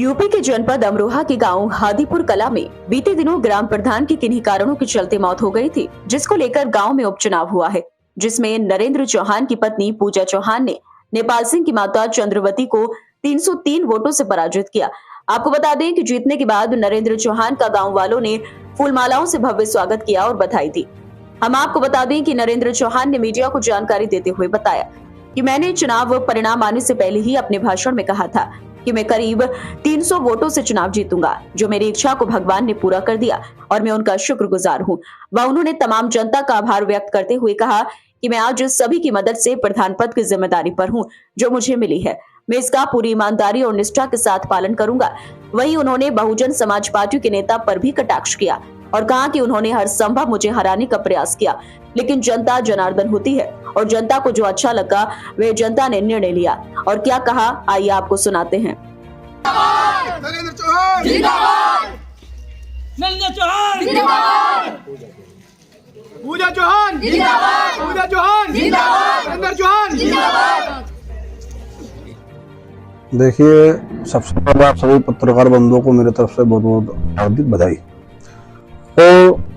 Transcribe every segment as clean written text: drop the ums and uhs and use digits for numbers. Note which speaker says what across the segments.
Speaker 1: UP के जनपद अमरोहा के गांव हादीपुर कला में बीते दिनों ग्राम प्रधान की किन्हीं कारणों के चलते मौत हो गई थी, जिसको लेकर गांव में उपचुनाव हुआ है, जिसमें नरेंद्र चौहान की पत्नी पूजा चौहान ने नेपाल सिंह की माता चंद्रवती को 303 वोटों से पराजित किया। आपको बता दें कि जीतने के बाद नरेंद्र चौहान का गाँव वालों ने फूलमालाओं से भव्य स्वागत किया और बधाई दी। हम आपको बता दें कि नरेंद्र चौहान ने मीडिया को जानकारी देते हुए बताया कि मैंने चुनाव परिणाम आने से पहले ही अपने भाषण में कहा था कि मैं करीब 300 वोटों से चुनाव जीतूंगा, जो मेरी इच्छा को भगवान ने पूरा कर दिया और मैं उनका शुक्रगुजार हूं। वह उन्होंने तमाम जनता का आभार व्यक्त करते हुए कहा कि मैं आज सभी की मदद से प्रधान पद की जिम्मेदारी पर हूं जो मुझे मिली है। मैं इसका पूरी ईमानदारी और निष्ठा के साथ पालन करूंगा। वहीं उन्होंने बहुजन समाज पार्टी के नेता पर भी कटाक्ष किया और कहा कि उन्होंने हर संभव मुझे हराने का प्रयास किया, लेकिन जनता जनार्दन होती है और जनता को जो अच्छा लगा वह जनता ने निर्णय लिया। और क्या कहा, आइए आपको सुनाते हैं।
Speaker 2: नरेंद्र चौहान जिंदाबाद,
Speaker 3: नरेंद्र चौहान
Speaker 2: जिंदाबाद, पूजा चौहान जिंदाबाद, पूजा चौहान जिंदाबाद, नरेंद्र चौहान जिंदाबाद।
Speaker 4: देखिए, सबसे पहले आप सभी पत्रकार बंधुओं को मेरी तरफ से बहुत बहुत हार्दिक बधाई। तो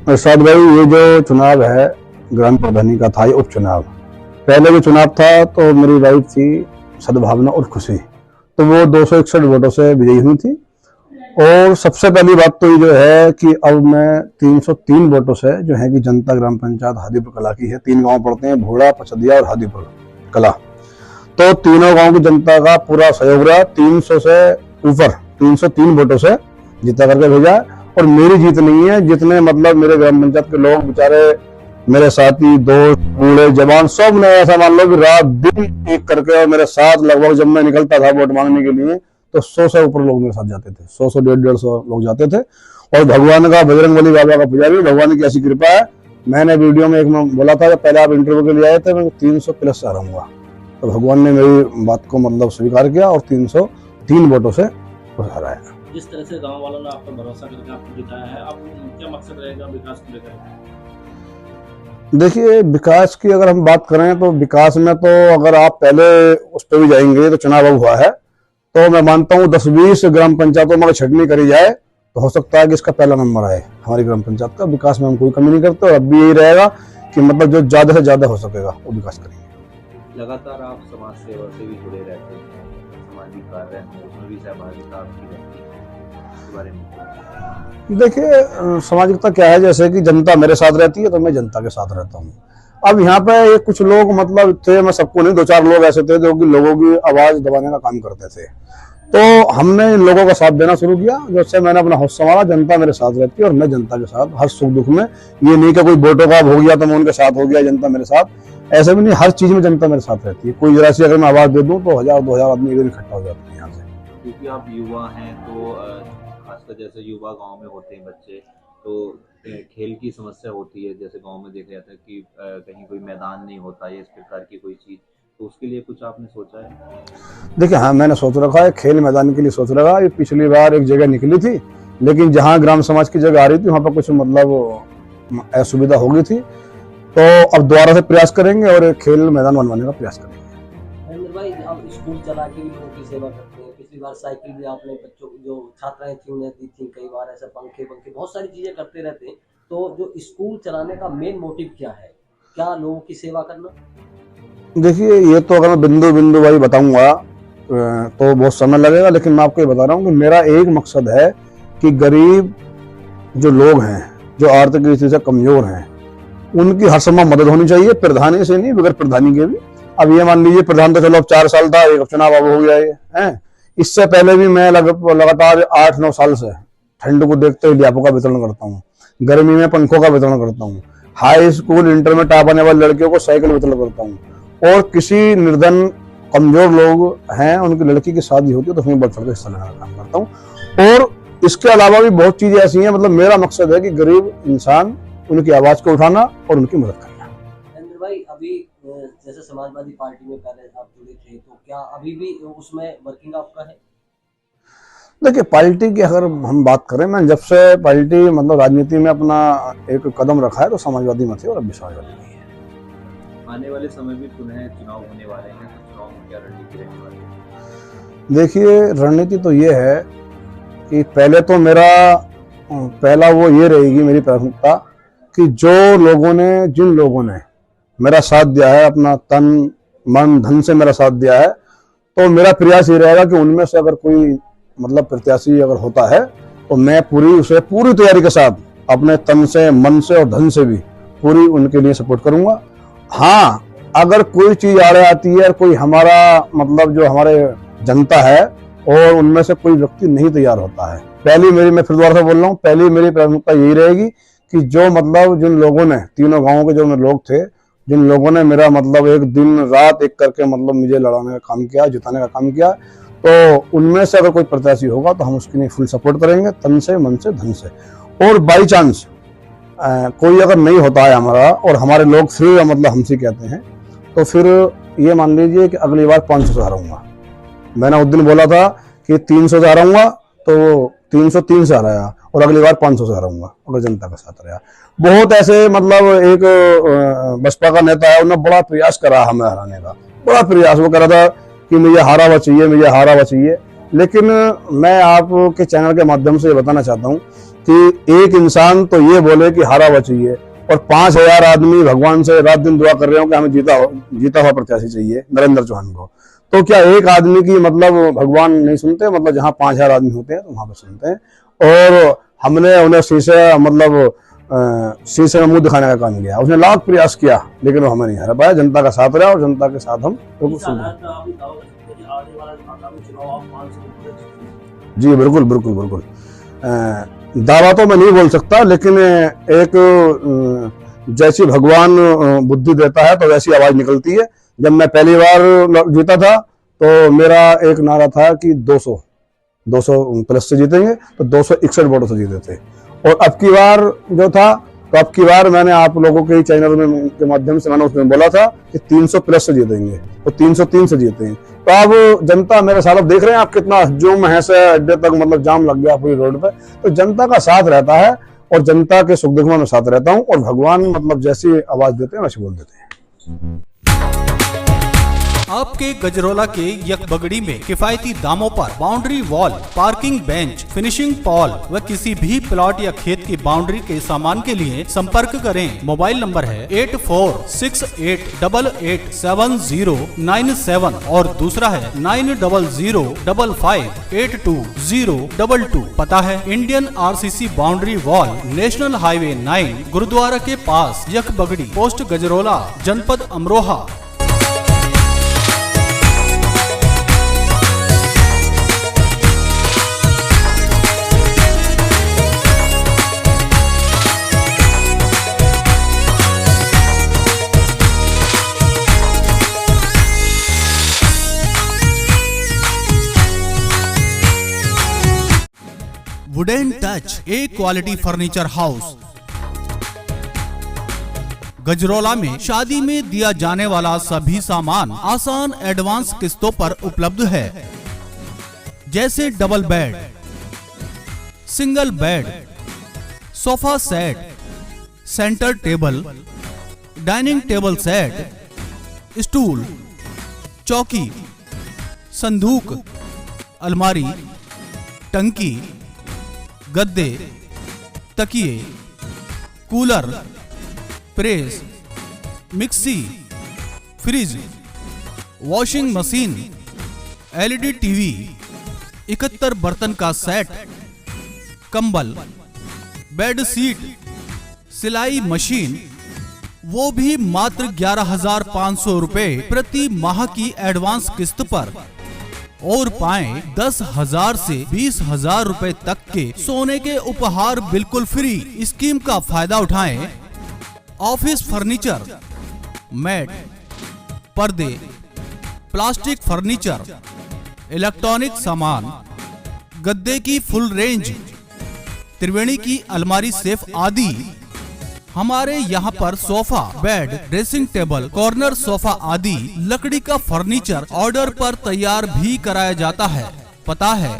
Speaker 4: इरशाद भाई, ये जो चुनाव है ग्राम प्रधानी का था, ये उपचुनाव। पहले जो चुनाव था तो मेरी वाइफ थी सद्भावना और खुशी, तो वो 261 वोटों से विजयी हुई थी। और सबसे पहली बात तो ये जो है कि अब मैं 303 वोटों से जो है कि जनता ग्राम पंचायत हादीपुर कला की है, 3 गांव पड़ते हैं, भोड़ा, पचदिया और हादीपुर कला। तो तीनों गांव की जनता का पूरा सहयोग रहा, 300 से ऊपर 303 वोटों से जीता करके भेजा। और मेरी जीत नहीं है, जितने मतलब मेरे ग्राम पंचायत के लोग बेचारे, मेरे साथी, दोस्त, बूढ़े, जवान, सब ने ऐसा मान लो कि रात दिन एक करके और मेरे साथ लगभग जब मैं निकलता था वोट मांगने के लिए तो 100 से ऊपर लोग मेरे साथ जाते थे, 100 से 150 लोग जाते थे। और भगवान का, बजरंगबली बाबा का पुजारी, भगवान की ऐसी कृपा है। मैंने वीडियो में एक में बोला था कि पहले आप इंटरव्यू के लिए आए थे, मैं 300 प्लस आ रहूंगा, तो भगवान ने मेरी बात को मतलब स्वीकार किया और 303 वोटों से हराया।
Speaker 3: जिस तरह से गांव वालों ने आप पर भरोसा करके आपको जिताया है, आप क्या मकसद रहेगा विकास को लेकर?
Speaker 4: देखिए, विकास की अगर हम बात करें तो विकास में तो अगर आप पहले उस पर भी जाएंगे तो चुनाव हुआ है, तो मैं मानता हूँ 10-20 ग्राम पंचायतों में अगर छटनी करी जाए तो हो सकता है कि इसका पहला नंबर आए हमारी ग्राम पंचायत का। विकास में हम कोई कमी नहीं करते और अब भी यही रहेगा कि मतलब जो ज्यादा से ज्यादा हो सकेगा वो विकास करेंगे।
Speaker 5: लगातार आप समाज सेवा से भी जुड़े रहते हैं, सामाजिक कार्य उसमें भी सहभागिता आपकी रहती है, इसके बारे में?
Speaker 4: देखिए, सामाजिकता क्या है, जैसे कि जनता मेरे साथ रहती है तो मैं जनता के साथ रहता हूँ। अब यहाँ पे ये कुछ लोग मतलब थे, मैं सबको नहीं, 2-4 लोग ऐसे थे जो कि लोगों की आवाज दबाने का काम करते थे, तो हमने इन लोगों का साथ देना शुरू किया, जिससे मैंने अपना हौसला संभाला। जनता मेरे साथ रहती है और मैं जनता के साथ हर सुख दुख में। ये नहीं कि कोई वोटों का हो गया तो मैं उनके साथ हो गया, जनता मेरे साथ, ऐसे भी नहीं, हर चीज में जनता मेरे साथ रहती है। कोई जरा सी अगर मैं आवाज दे दूं तो 1000-2000 आदमी एक दिन इकट्ठा हो जाते हैं यहाँ से।
Speaker 5: क्योंकि आप युवा हैं तो खासकर जैसे युवा गांव में होते हैं बच्चे, तो खेल की समस्या होती है, जैसे गांव में देखा जाता है कि कहीं कोई मैदान नहीं होता या इस प्रकार की कोई चीज, तो उसके लिए कुछ आपने सोचा है?
Speaker 4: देखिए, हाँ, मैंने सोच रखा है, खेल मैदान के लिए सोच रखा है। पिछली बार एक जगह निकली थी, लेकिन जहाँ ग्राम समाज की जगह आ रही थी वहां पर कुछ मतलब असुविधा हो गई थी, तो अब दोबारा से प्रयास करेंगे और एक खेल मैदान बनवाने का प्रयास करेंगे।
Speaker 6: नरेंद्र भाई, आप स्कूल चला के भी लोगों की सेवा करते हैं। पिछली बार साइकिल भी आपने बच्चों को, जो छात्राएं थी उन्हें दी थी, कई बार ऐसे पंखे बहुत सारी चीजें करते रहते हैं। तो जो स्कूल चलाने का मेन मोटिव क्या है, क्या लोगों की सेवा करना?
Speaker 4: देखिए, ये तो अगर मैं बिंदु बिंदु भाई बताऊंगा तो बहुत समय लगेगा, लेकिन मैं आपको ये बता रहा हूँ कि मेरा एक मकसद है कि गरीब जो लोग हैं, जो आर्थिक दृष्टि से कमजोर हैं, उनकी हर समय मदद होनी चाहिए, प्रधानी से नहीं, बगैर प्रधानी के भी। अब ये मान लीजिए, प्रधान तो चलो अब 4 साल था, एक चुनाव अब हो गया है। इससे पहले भी मैं लगातार 8-9 साल से ठंड को देखते हुए लियापों का वितरण करता हूँ, गर्मी में पंखों का वितरण करता हूँ, हाई स्कूल इंटर में टॉप आने वाले लड़कियों को साइकिल वितरण करता हूँ, और किसी निर्धन कमजोर लोग हैं उनकी लड़की की शादी होती है तो उसमें बढ़ चढ़ के हिस्सा लेने का काम करता हूँ। और इसके अलावा भी बहुत चीजें ऐसी हैं, मतलब मेरा मकसद है कि गरीब इंसान, उनकी आवाज को उठाना और उनकी मदद करना।
Speaker 6: नरेंद्र भाई, अभी जैसे समाजवादी पार्टी में पहले आप जुड़े थे, तो क्या अभी भी उसमें वर्किंग आपका है?
Speaker 4: देखिए, पार्टी की अगर हम बात करें, मैं जब से पार्टी मतलब राजनीति में अपना एक कदम रखा है तो समाजवादी में थे और अब भी समाजवादी नहीं है।
Speaker 5: आने वाले समय में पुनः चुनाव होने वाले हैं, तो चुनाव में क्या रणनीति रहने वाली है?
Speaker 4: देखिए, रणनीति तो ये है कि पहले तो पहला वो ये रहेगी मेरी प्राथमिकता कि जिन लोगों ने मेरा साथ दिया है, अपना तन मन धन से मेरा साथ दिया है, तो मेरा प्रयास ये रहेगा कि उनमें से अगर कोई मतलब प्रत्याशी अगर होता है तो मैं पूरी तैयारी के साथ अपने तन से, मन से और धन से भी पूरी उनके लिए सपोर्ट करूंगा। हाँ, अगर कोई चीज आड़े आती है, कोई हमारा मतलब जो हमारे जनता है और उनमें से कोई व्यक्ति नहीं तैयार होता है, मैं फिर दोबारा से बोल रहा हूँ, पहली मेरी प्राथमिकता यही रहेगी कि जो मतलब जिन लोगों ने, तीनों गांवों के जो लोग थे, जिन लोगों ने मेरा मतलब एक दिन रात एक करके मतलब मुझे लड़ाने का काम किया, जिताने का काम किया, तो उनमें से अगर कोई प्रत्याशी होगा तो हम उसके लिए फुल सपोर्ट करेंगे, तन से, मन से, धन से। और बाई चांस कोई अगर नहीं होता है हमारा और हमारे लोग फिर मतलब हमसे कहते हैं, तो फिर ये मान लीजिए कि अगली बार 500 से हराऊंगा। मैंने उस दिन बोला था कि 300 से हराऊंगा, तो 303 से हराया और अगली बार 500 से हराऊंगा अगर जनता का साथ रहा। बहुत ऐसे मतलब एक बसपा का नेता है, उन्होंने बड़ा प्रयास करा हमें हराने का, बड़ा प्रयास। वो कह रहा था कि मुझे हारा हुआ चाहिए, लेकिन मैं आपके चैनल के माध्यम से ये बताना चाहता हूँ कि एक इंसान तो ये बोले कि हारा हुआ चाहिए और 5000 आदमी भगवान से रात दिन दुआ कर रहे हो कि हमें जीता हुआ प्रत्याशी चाहिए नरेंद्र चौहान को, तो क्या एक आदमी की मतलब भगवान नहीं सुनते? मतलब जहाँ 5000 आदमी होते हैं तो वहां पर सुनते हैं। और हमने उन्हें शीशे में मुंह दिखाने का काम किया, उसने लाख प्रयास किया लेकिन वो हमें नहीं हरा पाया। जनता का साथ रहा और जनता के साथ हम जी बिल्कुल। दावा तो मैं नहीं बोल सकता, लेकिन एक जैसी भगवान बुद्धि देता है तो वैसी आवाज निकलती है। जब मैं पहली बार जीता था तो मेरा एक नारा था कि 200 प्लस से जीतेंगे, तो 261 वोटों से जीते थे। और अब की बार जो था, तो अब की बार मैंने आप लोगों के चैनल में के माध्यम से मैंने उसमें बोला था कि 300 प्लस से जीतेंगे, तो 303 से जीते हैं। तो अब जनता मेरे साथ देख रहे हैं आप कितना जुम है से अड्डे तक मतलब जाम लग गया पूरी रोड पे। तो जनता का साथ रहता है और जनता के सुख दुख में मैं साथ रहता हूँ, और भगवान मतलब जैसी आवाज देते हैं वैसे बोल देते हैं।
Speaker 7: आपके गजरोला के यकबगड़ी में किफायती दामों पर boundary wall, parking bench, finishing Paul व किसी भी प्लॉट या खेत की बाउंड्री के सामान के लिए संपर्क करें। मोबाइल नंबर है 8468887097 और दूसरा है 9005582022। पता है Indian RCC boundary wall, national highway 9, gurdwara के पास, यकबगड़ी, पोस्ट गजरोला, जनपद Amroha. Wooden touch, a quality furniture house. Gajraula में शादी में दिया जाने वाला सभी सामान आसान एडवांस किस्तों पर उपलब्ध है, जैसे double bed, single bed, sofa set, centre table, dining table set, stool, चौकी, संदूक, अलमारी, टंकी, गद्दे, तकिए, cooler, press, mixie, fridge, washing machine, LED TV, 71 बर्तन का सेट, कंबल, बेड शीट, सिलाई मशीन, वो भी मात्र 11,500 रुपए प्रति माह की एडवांस किस्त पर। और पाएं 10,000 से 20,000 रुपए तक के सोने के उपहार बिल्कुल फ्री। स्कीम का फायदा उठाएं। ऑफिस फर्नीचर, मैट, पर्दे, प्लास्टिक फर्नीचर, इलेक्ट्रॉनिक सामान, गद्दे की फुल रेंज, त्रिवेणी की अलमारी सेफ आदि। हमारे यहाँ पर sofa, bed, dressing table, corner sofa आदि लकड़ी का फर्नीचर ऑर्डर पर तैयार भी कराया जाता है। पता है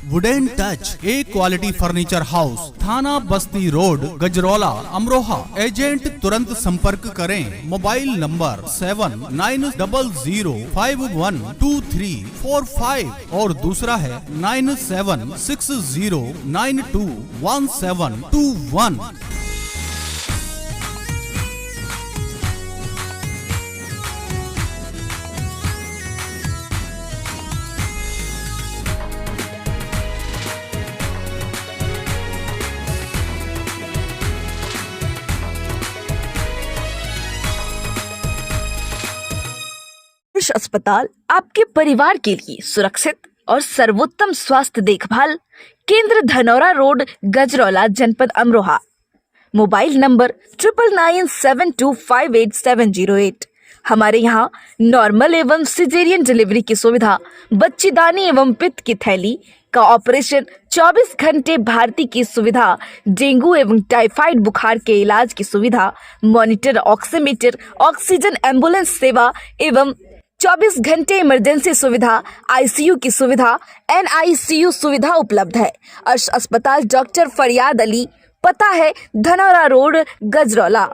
Speaker 7: wooden touch a quality furniture house, थाना बस्ती रोड, गजरौला, अमरोहा। एजेंट तुरंत संपर्क करें। मोबाइल नंबर 7900512345 और दूसरा है 9760921721।
Speaker 8: अस्पताल आपके परिवार के लिए सुरक्षित और सर्वोत्तम स्वास्थ्य देखभाल केंद्र, धनौरा रोड, गजरौला, जनपद अमरोहा। Mobile number 9997258708। हमारे यहाँ नॉर्मल एवं सिजेरियन डिलीवरी की सुविधा, बच्चेदानी एवं पित्त की थैली का ऑपरेशन, 24 घंटे भारती की सुविधा, डेंगू एवं टाइफाइड बुखार के इलाज की सुविधा, मॉनिटर, ऑक्सीमीटर, ऑक्सीजन एम्बुलेंस सेवा एवं 24 घंटे इमरजेंसी सुविधा, आईसीयू की सुविधा, NICU सुविधा उपलब्ध है। अस्पताल डॉक्टर फरियाद अली, पता है धनौरा रोड, गजरौला।